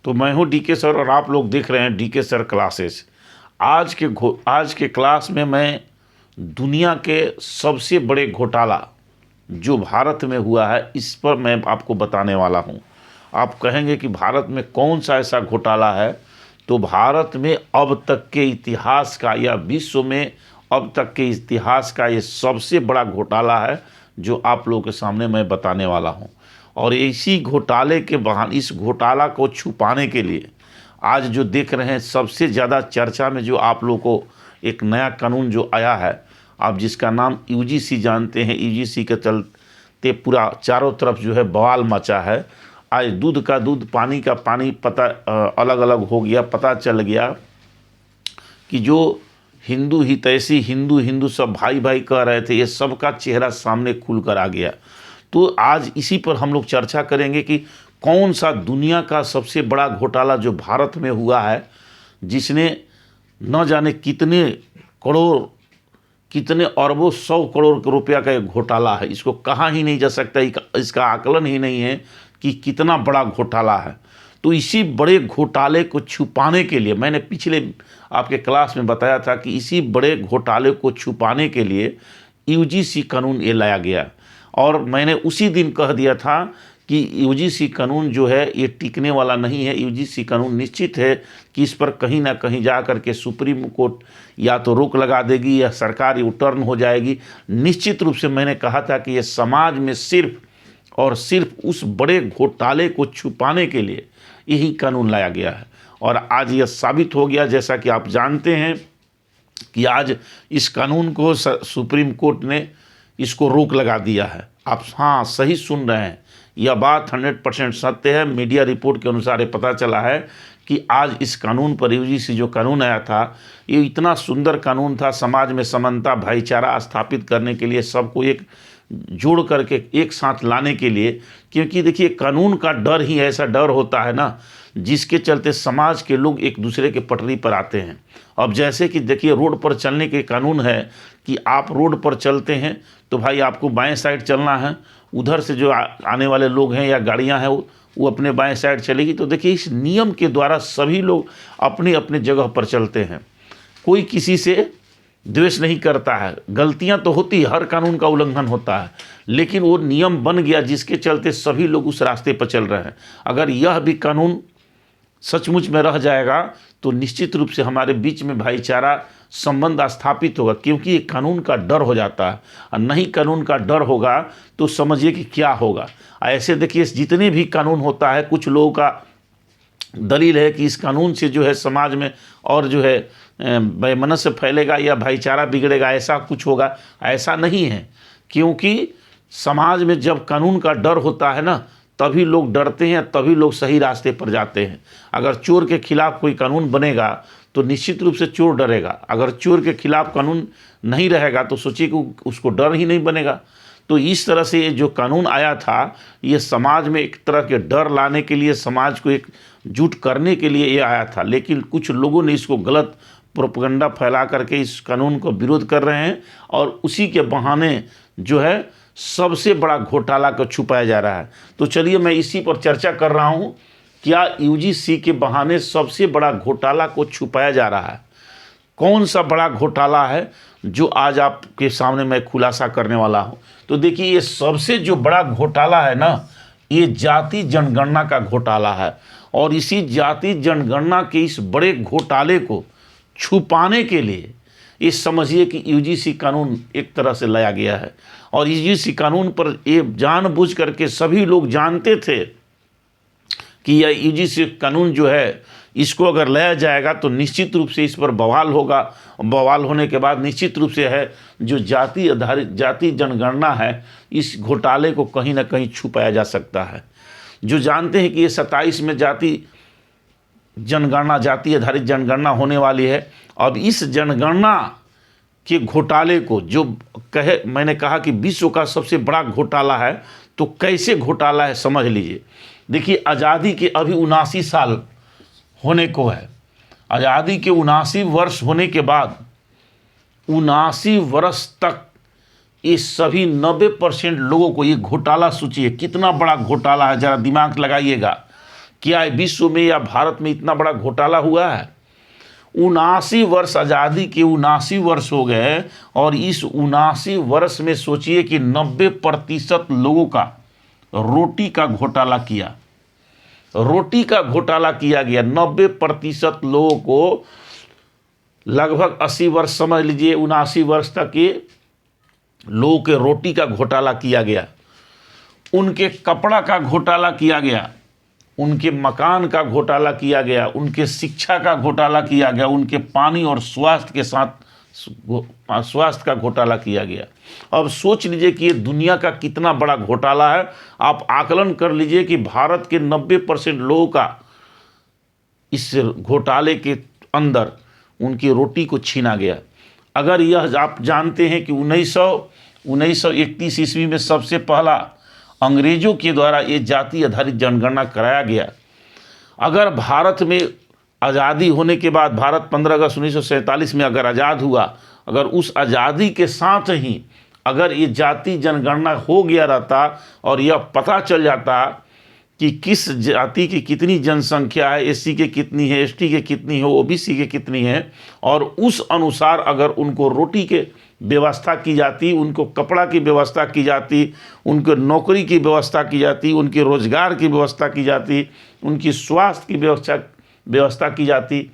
तो मैं हूं डीके सर और आप लोग देख रहे हैं डीके सर क्लासेस। आज के क्लास में मैं दुनिया के सबसे बड़े घोटाला जो भारत में हुआ है इस पर मैं आपको बताने वाला हूं। आप कहेंगे कि भारत में कौन सा ऐसा घोटाला है, तो भारत में अब तक के इतिहास का या विश्व में अब तक के इतिहास का ये सबसे बड़ा घोटाला है जो आप लोगों के सामने मैं बताने वाला हूं। और इसी घोटाले के बहाने, इस घोटाला को छुपाने के लिए आज जो देख रहे हैं सबसे ज़्यादा चर्चा में जो आप लोगों को एक नया कानून जो आया है, आप जिसका नाम यूजीसी जानते हैं, यूजीसी के चलते पूरा चारों तरफ जो है बवाल मचा है। आज दूध का दूध पानी का पानी पता अलग अलग हो गया। पता चल गया कि जो हिंदू हितैषी हिंदू सब भाई भाई कह रहे थे, ये सबका चेहरा सामने खुल कर आ गया। तो आज इसी पर हम लोग चर्चा करेंगे कि कौन सा दुनिया का सबसे बड़ा घोटाला जो भारत में हुआ है, जिसने न जाने कितने करोड़, कितने अरबों 100 करोड़ रुपया का एक घोटाला है। इसको कहा ही नहीं जा सकता, इसका आकलन ही नहीं है कि कितना बड़ा घोटाला है। तो इसी बड़े घोटाले को छुपाने के लिए मैंने पिछले आपके क्लास में बताया था कि इसी बड़े घोटाले को छुपाने के लिए यूजीसी कानून ये लाया गया। और मैंने उसी दिन कह दिया था कि यूजीसी कानून जो है ये टिकने वाला नहीं है। यूजीसी कानून निश्चित है कि इस पर कहीं ना कहीं जा कर के सुप्रीम कोर्ट या तो रोक लगा देगी या सरकार यू टर्न हो जाएगी। निश्चित रूप से मैंने कहा था कि ये समाज में सिर्फ और सिर्फ उस बड़े घोटाले को छुपाने के लिए यही कानून लाया गया है। और आज यह साबित हो गया, जैसा कि आप जानते हैं कि आज इस कानून को सुप्रीम कोर्ट ने इसको रोक लगा दिया है। आप हाँ सही सुन रहे हैं, यह बात 100% सत्य है। मीडिया रिपोर्ट के अनुसार ये पता चला है कि आज इस कानून पर यूजीसी जो कानून आया था, ये इतना सुंदर कानून था, समाज में समानता भाईचारा स्थापित करने के लिए, सबको एक जोड़ करके एक साथ लाने के लिए। क्योंकि देखिए कानून का डर ही ऐसा डर होता है ना, जिसके चलते समाज के लोग एक दूसरे के पटरी पर आते हैं। अब जैसे कि देखिए रोड पर चलने के कानून है कि आप रोड पर चलते हैं तो भाई आपको बाएं साइड चलना है, उधर से जो आने वाले लोग हैं या गाड़ियां हैं वो अपने बाएं साइड चलेगी। तो देखिए इस नियम के द्वारा सभी लोग अपने अपने जगह पर चलते हैं, कोई किसी से द्वेष नहीं करता है। गलतियां तो होती है, हर कानून का उल्लंघन होता है, लेकिन वो नियम बन गया जिसके चलते सभी लोग उस रास्ते पर चल रहे हैं। अगर यह भी कानून सचमुच में रह जाएगा तो निश्चित रूप से हमारे बीच में भाईचारा संबंध स्थापित होगा, क्योंकि ये कानून का डर हो जाता है। और नहीं कानून का डर होगा तो समझिए कि क्या होगा। ऐसे देखिए जितने भी कानून होता है, कुछ लोगों का दलील है कि इस कानून से जो है समाज में और जो है वैमनस्य फैलेगा या भाईचारा बिगड़ेगा, ऐसा कुछ होगा। ऐसा नहीं है, क्योंकि समाज में जब कानून का डर होता है ना, तभी लोग डरते हैं, तभी लोग सही रास्ते पर जाते हैं। अगर चोर के खिलाफ कोई कानून बनेगा तो निश्चित रूप से चोर डरेगा। अगर चोर के खिलाफ कानून नहीं रहेगा तो सोचिए कि उसको डर ही नहीं बनेगा। तो इस तरह से ये जो कानून आया था, ये समाज में एक तरह के डर लाने के लिए, समाज को एक जुट करने के लिए ये आया था। लेकिन कुछ लोगों ने इसको गलत प्रोपेगेंडा फैला करके इस कानून को विरोध कर रहे हैं और उसी के बहाने जो है सबसे बड़ा घोटाला को छुपाया जा रहा है। तो चलिए मैं इसी पर चर्चा कर रहा हूं, क्या यूजीसी के बहाने सबसे बड़ा घोटाला को छुपाया जा रहा है? कौन सा बड़ा घोटाला है जो आज आपके सामने मैं खुलासा करने वाला हूं? तो देखिए ये सबसे जो बड़ा घोटाला है ना, ये जाति जनगणना का घोटाला है। और इसी जाति जनगणना के इस बड़े घोटाले को छुपाने के लिए ये समझिए कि यूजीसी कानून एक तरह से लाया गया है। और यूजीसी कानून पर ये जानबूझ करके सभी लोग जानते थे कि यह यूजीसी कानून जो है, इसको अगर लाया जाएगा तो निश्चित रूप से इस पर बवाल होगा। बवाल होने के बाद निश्चित रूप से है जो जाति आधारित जाति जनगणना है, इस घोटाले को कहीं ना कहीं छुपाया जा सकता है। जो जानते हैं कि ये 27 में जाति आधारित जनगणना होने वाली है। अब इस जनगणना के घोटाले को जो मैंने कहा कि विश्व का सबसे बड़ा घोटाला है, तो कैसे घोटाला है समझ लीजिए। देखिए आज़ादी के अभी 79 साल होने को है। आज़ादी के 79 वर्ष होने के बाद 79 वर्ष तक ये सभी 90% लोगों को ये घोटाला, सोचिए कितना बड़ा घोटाला है, ज़रा दिमाग लगाइएगा। क्या विश्व में या भारत में इतना बड़ा घोटाला हुआ है? 79 वर्ष आज़ादी के 79 वर्ष हो गए और इस 79 वर्ष में सोचिए कि 90% लोगों का रोटी का घोटाला किया, रोटी का घोटाला किया गया। 90% लोगों को लगभग 80 वर्ष समझ लीजिए, 79 वर्ष तक के लोगों के रोटी का घोटाला किया गया, उनके कपड़ा का घोटाला किया गया, उनके मकान का घोटाला किया गया, उनके शिक्षा का घोटाला किया गया, उनके पानी और स्वास्थ्य के साथ स्वास्थ्य का घोटाला किया गया। अब सोच लीजिए कि ये दुनिया का कितना बड़ा घोटाला है। आप आकलन कर लीजिए कि भारत के 90% लोगों का इस घोटाले के अंदर उनकी रोटी को छीना गया। अगर यह आप जानते हैं कि 1931 ईस्वी में सबसे पहला अंग्रेजों के द्वारा ये जाति आधारित जनगणना कराया गया। अगर भारत में आज़ादी होने के बाद, भारत 15 अगस्त 1947 में अगर आज़ाद हुआ, अगर उस आज़ादी के साथ ही अगर ये जाति जनगणना हो गया रहता और यह पता चल जाता कि किस जाति की कितनी जनसंख्या है, एससी के कितनी है, एसटी के कितनी है, ओबीसी के कितनी है, और उस अनुसार अगर उनको रोटी के व्यवस्था की जाती, उनको कपड़ा की व्यवस्था की जाती, उनको नौकरी की व्यवस्था की जाती, उनके रोजगार की व्यवस्था की जाती, उनकी स्वास्थ्य की व्यवस्था की जाती,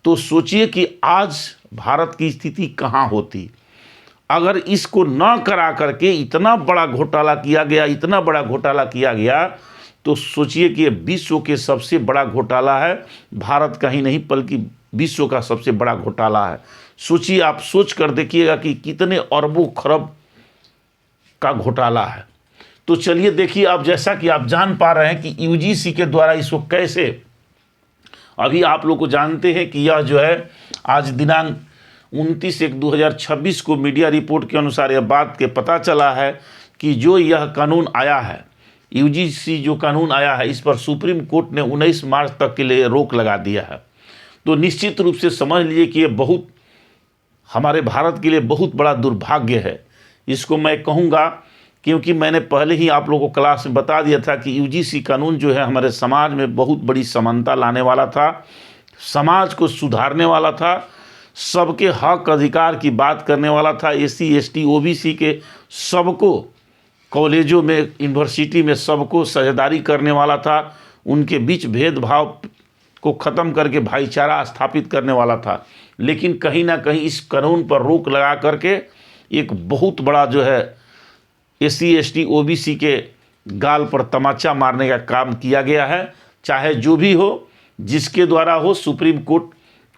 तो सोचिए कि आज भारत की स्थिति कहाँ होती। अगर इसको न करा करके इतना बड़ा घोटाला किया गया, इतना बड़ा घोटाला किया गया, तो सोचिए कि ये विश्व के सबसे बड़ा घोटाला है। भारत का ही नहीं बल्कि विश्व का सबसे बड़ा घोटाला है। सोचिए, आप सोच कर देखिएगा कि कितने अरबों खरब का घोटाला है। तो चलिए देखिए, अब जैसा कि आप जान पा रहे हैं कि यूजीसी के द्वारा इसको कैसे, अभी आप लोग को जानते हैं कि यह जो है आज दिनांक 29/1/2026 को मीडिया रिपोर्ट के अनुसार यह बात के पता चला है कि जो यह कानून आया है, यूजीसी जो कानून आया है, इस पर सुप्रीम कोर्ट ने 19 मार्च तक के लिए रोक लगा दिया है। तो निश्चित रूप से समझ लीजिए कि ये बहुत हमारे भारत के लिए बहुत बड़ा दुर्भाग्य है। इसको मैं कहूँगा क्योंकि मैंने पहले ही आप लोगों को क्लास में बता दिया था कि यूजीसी कानून जो है हमारे समाज में बहुत बड़ी समानता लाने वाला था, समाज को सुधारने वाला था, सबके हक अधिकार की बात करने वाला था, एससी एसटी ओबीसी के सबको कॉलेजों में, यूनिवर्सिटी में सबको साझेदारी करने वाला था, उनके बीच भेदभाव को ख़त्म करके भाईचारा स्थापित करने वाला था। लेकिन कहीं ना कहीं इस कानून पर रोक लगा करके एक बहुत बड़ा जो है एससी एसटी ओबीसी के गाल पर तमाचा मारने का काम किया गया है। चाहे जो भी हो, जिसके द्वारा हो, सुप्रीम कोर्ट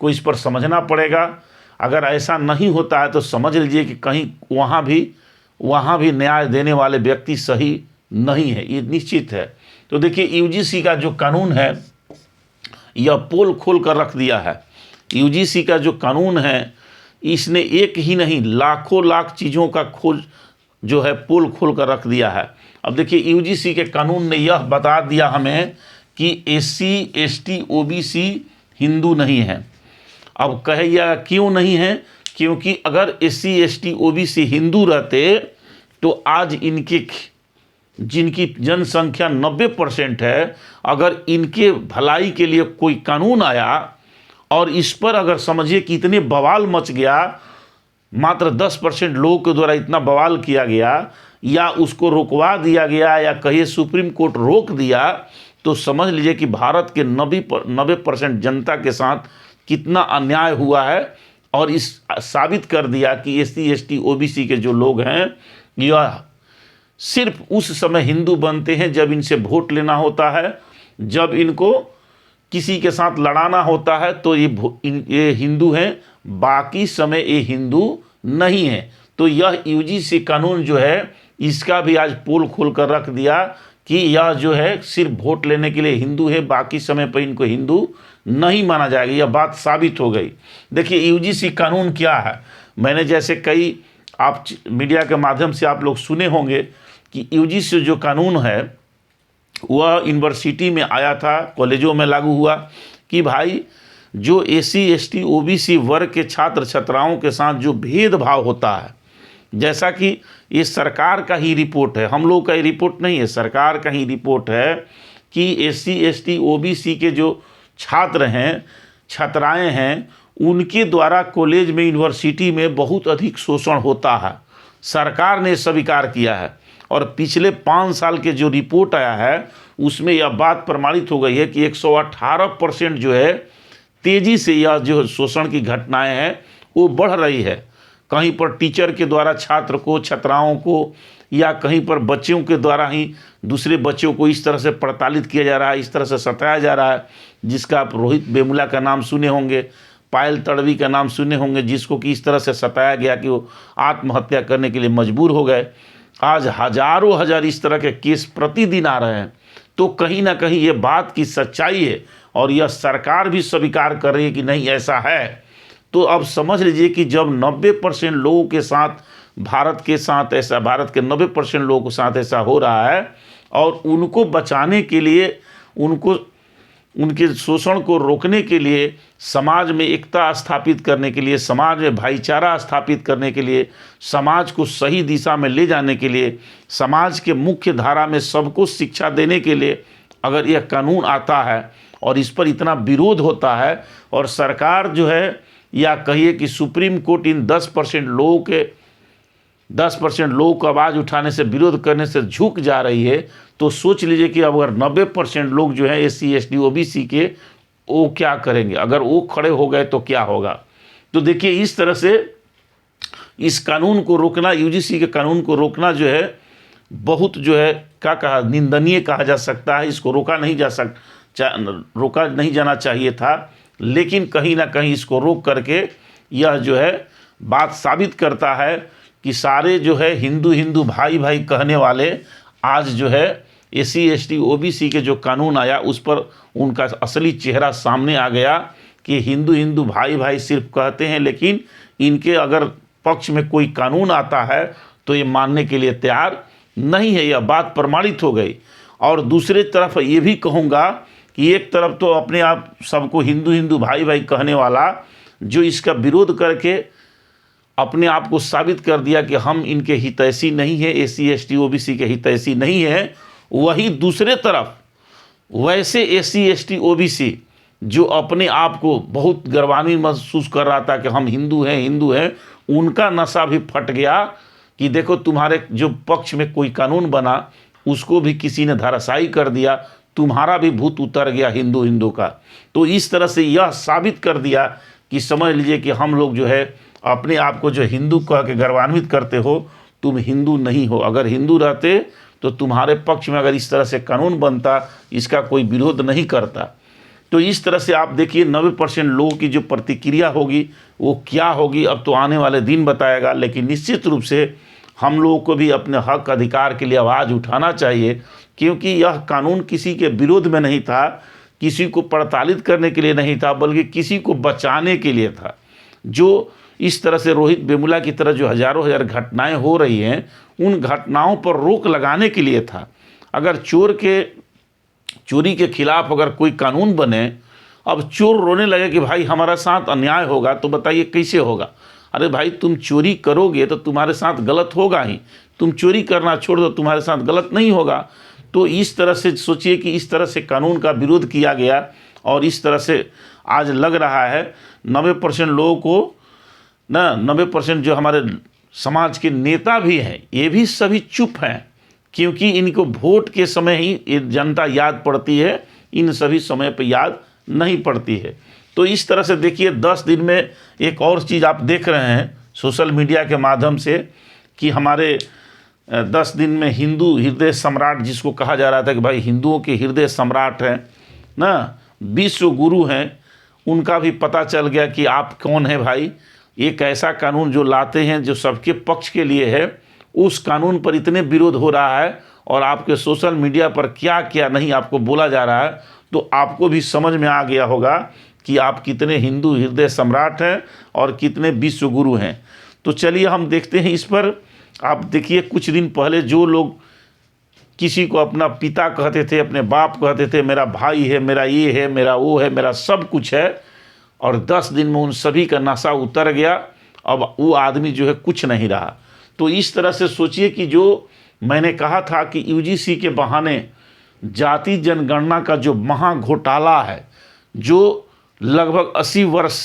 को इस पर समझना पड़ेगा। अगर ऐसा नहीं होता है तो समझ लीजिए कि कहीं वहाँ भी न्याय देने वाले व्यक्ति सही नहीं है, ये निश्चित है। तो देखिए, यूजीसी का जो कानून है यह पोल खोल कर रख दिया है। यूजीसी का जो कानून है, इसने एक ही नहीं लाखों लाख चीज़ों का खोज जो है पोल खोल कर रख दिया है। अब देखिए, यूजीसी के कानून ने यह बता दिया हमें कि एससी एसटी ओबीसी हिंदू नहीं है। अब कहिएगा क्यों नहीं है? क्योंकि अगर एससी एसटी ओबीसी हिंदू रहते तो आज इनके जिनकी जनसंख्या 90% है, अगर इनके भलाई के लिए कोई कानून आया और इस पर अगर समझिए कि इतने बवाल मच गया, मात्र 10% लोगों के द्वारा इतना बवाल किया गया या उसको रोकवा दिया गया या कहिए सुप्रीम कोर्ट रोक दिया, तो समझ लीजिए कि भारत के 90% जनता के साथ कितना अन्याय हुआ है। और इस साबित कर दिया कि एससी एसटी ओबीसी के जो लोग हैं यह सिर्फ उस समय हिंदू बनते हैं जब इनसे वोट लेना होता है, जब इनको किसी के साथ लड़ाना होता है तो ये हिंदू हैं, बाकी समय ये हिंदू नहीं है। तो यह यूजीसी कानून जो है इसका भी आज पोल खोल कर रख दिया कि यह जो है सिर्फ वोट लेने के लिए हिंदू है, बाकी समय पर इनको हिंदू नहीं माना जाएगा। यह बात साबित हो गई। देखिए, यूजीसी कानून क्या है, मैंने जैसे कई आप मीडिया के माध्यम से आप लोग सुने होंगे कि यूजीसी जो कानून है वह यूनिवर्सिटी में आया था, कॉलेजों में लागू हुआ कि भाई जो एससी एसटी ओबीसी वर्ग के छात्र छात्राओं के साथ जो भेदभाव होता है, जैसा कि ये सरकार का ही रिपोर्ट है, हम लोग का ही रिपोर्ट नहीं है, सरकार का ही रिपोर्ट है कि SC ST OBC के जो छात्र हैं, छात्राएं हैं, उनके द्वारा कॉलेज में, यूनिवर्सिटी में बहुत अधिक शोषण होता है। सरकार ने स्वीकार किया है और पिछले 5 साल के जो रिपोर्ट आया है उसमें यह बात प्रमाणित हो गई है कि 118% जो है तेज़ी से यह जो शोषण की घटनाएं हैं वो बढ़ रही है। कहीं पर टीचर के द्वारा छात्र को, छात्राओं को, या कहीं पर बच्चों के द्वारा ही दूसरे बच्चों को इस तरह से प्रताड़ित किया जा रहा है, इस तरह से सताया जा रहा है, जिसका आप रोहित वेमुला का नाम सुने होंगे, पायल तड़वी का नाम सुने होंगे, जिसको कि इस तरह से सताया गया कि वो आत्महत्या करने के लिए मजबूर हो गए। आज हजारों हजार इस तरह के केस प्रतिदिन आ रहे हैं। तो कहीं ना कहीं ये बात की सच्चाई है और यह सरकार भी स्वीकार कर रही है कि नहीं ऐसा है। तो अब समझ लीजिए कि जब 90% लोगों के साथ, भारत के साथ ऐसा, भारत के 90% लोगों के साथ ऐसा हो रहा है और उनको बचाने के लिए, उनको, उनके शोषण को रोकने के लिए, समाज में एकता स्थापित करने के लिए, समाज में भाईचारा स्थापित करने के लिए, समाज को सही दिशा में ले जाने के लिए, समाज के मुख्य धारा में सबको शिक्षा देने के लिए अगर यह कानून आता है और इस पर इतना विरोध होता है और सरकार जो है, या कहिए कि सुप्रीम कोर्ट इन 10% लोगों को आवाज़ उठाने से, विरोध करने से झुक जा रही है, तो सोच लीजिए कि अगर 90% लोग जो है SC ST OBC के, वो क्या करेंगे? अगर वो खड़े हो गए तो क्या होगा? तो देखिए, इस तरह से इस कानून को रोकना, UGC के कानून को रोकना जो है बहुत जो है क्या कहा, निंदनीय कहा जा सकता है। इसको रोका नहीं जाना चाहिए था, लेकिन कहीं ना कहीं इसको रोक करके यह जो है बात साबित करता है कि सारे जो है हिंदू भाई भाई कहने वाले आज जो है SC ST OBC के जो कानून आया उस पर उनका असली चेहरा सामने आ गया कि हिंदू भाई भाई सिर्फ कहते हैं, लेकिन इनके अगर पक्ष में कोई कानून आता है तो ये मानने के लिए तैयार नहीं है। यह बात प्रमाणित हो गई। और दूसरी तरफ ये भी कहूँगा कि एक तरफ तो अपने आप सबको हिंदू भाई भाई कहने वाला जो इसका विरोध करके अपने आप को साबित कर दिया कि हम इनके हितैषी नहीं है, SC ST OBC के हितैषी नहीं है, वही दूसरे तरफ वैसे SC ST OBC जो अपने आप को बहुत गर्वान्वित महसूस कर रहा था कि हम हिंदू हैं, उनका नशा भी फट गया कि देखो तुम्हारे जो पक्ष में कोई कानून बना उसको भी किसी ने धराशायी कर दिया, तुम्हारा भी भूत उतर गया हिंदू का। तो इस तरह से यह साबित कर दिया कि समझ लीजिए कि हम लोग जो है अपने आप को जो हिंदू कह के गर्वान्वित करते हो, तुम हिंदू नहीं हो। अगर हिंदू रहते तो तुम्हारे पक्ष में अगर इस तरह से कानून बनता, इसका कोई विरोध नहीं करता। तो इस तरह से आप देखिए 90% लोगों की जो प्रतिक्रिया होगी वो क्या होगी, अब तो आने वाले दिन बताएगा। लेकिन निश्चित रूप से हम लोगों को भी अपने हक अधिकार के लिए आवाज़ उठाना चाहिए, क्योंकि यह कानून किसी के विरोध में नहीं था, किसी को प्रताड़ित करने के लिए नहीं था, बल्कि किसी को बचाने के लिए था। जो इस तरह से रोहित वेमुला की तरह जो हजारों हजार घटनाएं हो रही हैं, उन घटनाओं पर रोक लगाने के लिए था। अगर चोरी के खिलाफ अगर कोई कानून बने, अब चोर रोने लगे कि भाई हमारा साथ अन्याय होगा, तो बताइए कैसे होगा? अरे भाई, तुम चोरी करोगे तो तुम्हारे साथ गलत होगा ही, तुम चोरी करना छोड़ दो, तुम्हारे साथ गलत नहीं होगा। तो इस तरह से सोचिए कि इस तरह से कानून का विरोध किया गया और इस तरह से आज लग रहा है 90% लोगों को ना, 90% जो हमारे समाज के नेता भी हैं, ये भी सभी चुप हैं, क्योंकि इनको वोट के समय ही ये जनता याद पड़ती है, इन सभी समय पर याद नहीं पड़ती है। तो इस तरह से देखिए 10 दिन में एक और चीज़ आप देख रहे हैं सोशल मीडिया के माध्यम से कि हमारे 10 दिन में हिंदू हृदय सम्राट, जिसको कहा जा रहा था कि भाई हिंदुओं के हृदय सम्राट हैं ना, विश्व गुरु हैं, उनका भी पता चल गया कि आप कौन हैं भाई। एक ऐसा कानून जो लाते हैं जो सबके पक्ष के लिए है, उस कानून पर इतने विरोध हो रहा है और आपके सोशल मीडिया पर क्या क्या नहीं आपको बोला जा रहा है, तो आपको भी समझ में आ गया होगा कि आप कितने हिंदू हृदय सम्राट हैं और कितने विश्व गुरु हैं। तो चलिए हम देखते हैं इस पर। आप देखिए कुछ दिन पहले जो लोग किसी को अपना पिता कहते थे, अपने बाप कहते थे, मेरा भाई है, मेरा ये है, मेरा वो है, मेरा सब कुछ है, और 10 दिन में उन सभी का नशा उतर गया, अब वो आदमी जो है कुछ नहीं रहा। तो इस तरह से सोचिए कि जो मैंने कहा था कि UGC के बहाने जाति जनगणना का जो महा घोटाला है, जो लगभग 80 वर्ष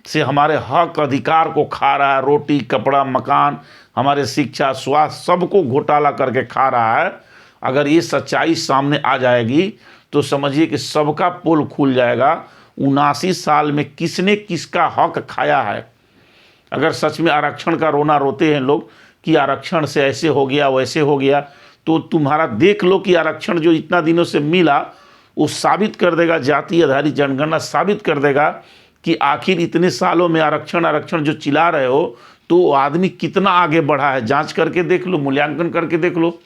से हमारे हक अधिकार को खा रहा है, रोटी कपड़ा मकान, हमारे शिक्षा स्वास्थ्य सबको घोटाला करके खा रहा है, अगर ये सच्चाई सामने आ जाएगी तो समझिए कि सबका पोल खुल जाएगा। 79 साल में किसने किसका हक खाया है। अगर सच में आरक्षण का रोना रोते हैं लोग कि आरक्षण से ऐसे हो गया वैसे हो गया, तो तुम्हारा देख लो कि आरक्षण जो इतना दिनों से मिला वो साबित कर देगा, जाति आधारित जनगणना साबित कर देगा कि आखिर इतने सालों में आरक्षण जो चिल्ला रहे हो तो आदमी कितना आगे बढ़ा है। जांच करके देख लो, मूल्यांकन करके देख लो,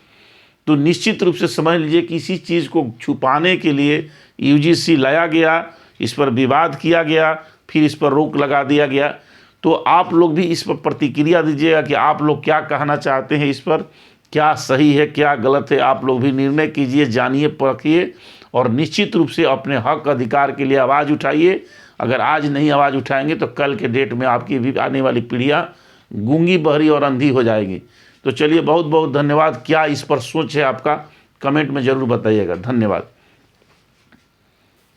तो निश्चित रूप से समझ लीजिए कि इसी चीज़ को छुपाने के लिए यूजीसी लाया गया, इस पर विवाद किया गया, फिर इस पर रोक लगा दिया गया। तो आप लोग भी इस पर प्रतिक्रिया दीजिएगा कि आप लोग क्या कहना चाहते हैं, इस पर क्या सही है क्या गलत है। आप लोग भी निर्णय कीजिए, जानिए परखिए और निश्चित रूप से अपने हक अधिकार के लिए आवाज़ उठाइए। अगर आज नहीं आवाज़ उठाएंगे तो कल के डेट में आपकी भी आने वाली पीढ़ियाँ गूंगी बहरी और अंधी हो जाएगी। तो चलिए, बहुत बहुत धन्यवाद। क्या इस पर सोच है आपका, कमेंट में ज़रूर बताइएगा। धन्यवाद।